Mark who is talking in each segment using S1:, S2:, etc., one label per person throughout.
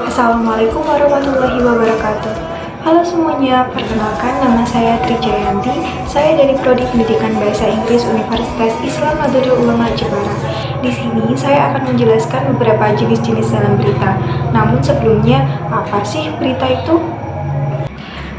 S1: Assalamualaikum warahmatullahi wabarakatuh. Halo semuanya, perkenalkan nama saya Tri Jayanti. Saya dari Prodi Pendidikan Bahasa Inggris Universitas Islam Nahdlatul Ulama Jepara. Di sini saya akan menjelaskan beberapa jenis-jenis dalam berita. Namun sebelumnya, apa sih berita itu?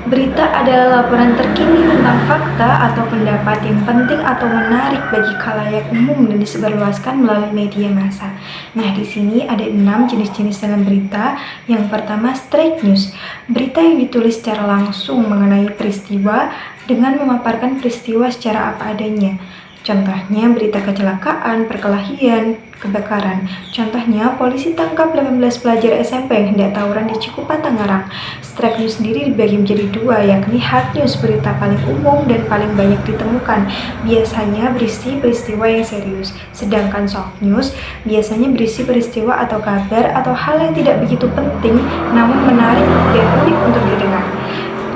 S1: Berita adalah laporan terkini tentang fakta atau pendapat yang penting atau menarik bagi khalayak umum dan disebarluaskan melalui media massa. Nah, di sini ada 6 jenis-jenis dalam berita. Yang pertama, straight news. Berita yang ditulis secara langsung mengenai peristiwa dengan memaparkan peristiwa secara apa adanya. Contohnya berita kecelakaan, perkelahian, kebakaran. Contohnya, polisi tangkap 18 pelajar SMP yang hendak tawuran di Cikupa, Tangerang. Straight news sendiri dibagi menjadi dua, yakni hard news, berita paling umum dan paling banyak ditemukan. Biasanya berisi peristiwa yang serius. Sedangkan soft news biasanya berisi peristiwa atau kabar atau hal yang tidak begitu penting namun menarik dan unik untuk didengar.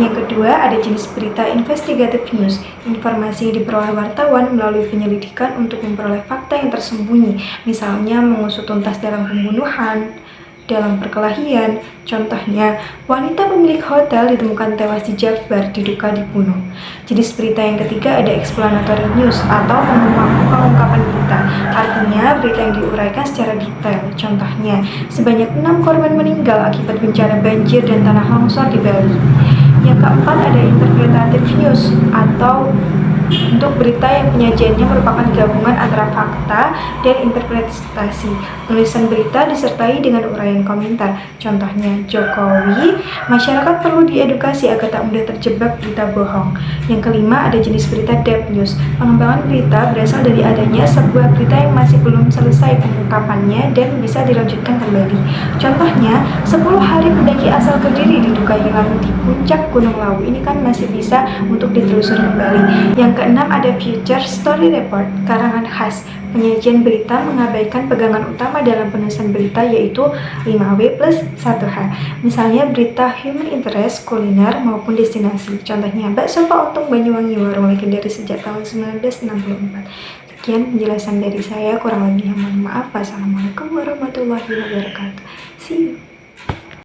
S1: Yang kedua, ada jenis berita investigative news. Informasi yang diperoleh wartawan melalui penyelidikan untuk memperoleh fakta yang tersembunyi. Misalnya, mengusut tuntas dalam pembunuhan, dalam perkelahian. Contohnya, wanita pemilik hotel ditemukan tewas di Jakbar, diduga dibunuh. Jenis berita yang ketiga ada explanatory news atau pengungkapan berita. Artinya, berita yang diuraikan secara detail. Contohnya, sebanyak 6 korban meninggal akibat bencana banjir dan tanah longsor di Bali. Yang keempat ada interpretative news atau untuk berita yang penyajiannya merupakan gabungan antara fakta dan interpretasi. Penulisan berita disertai dengan uraian komentar. Contohnya, Jokowi, masyarakat perlu diedukasi agar tak mudah terjebak berita bohong. Yang kelima ada jenis berita deep news. Pengembangan berita berasal dari adanya sebuah berita yang masih belum selesai pengungkapannya dan bisa dilanjutkan kembali. Contohnya, 10 hari pendaki asal Kediri diduga hilang di puncak Gunung Lawu. Ini kan masih bisa untuk ditelusuri kembali. Yang keenam ada future story report, karangan khas. Penyajian berita mengabaikan pegangan utama dalam penulisan berita, yaitu 5W plus 1H. Misalnya berita human interest, kuliner maupun destinasi. Contohnya bakso Pak Untung Banyuwangi, warung legendaris sejak tahun 1964. Sekian penjelasan dari saya, kurang lebihnya mohon maaf. Wassalamualaikum warahmatullahi wabarakatuh. See you.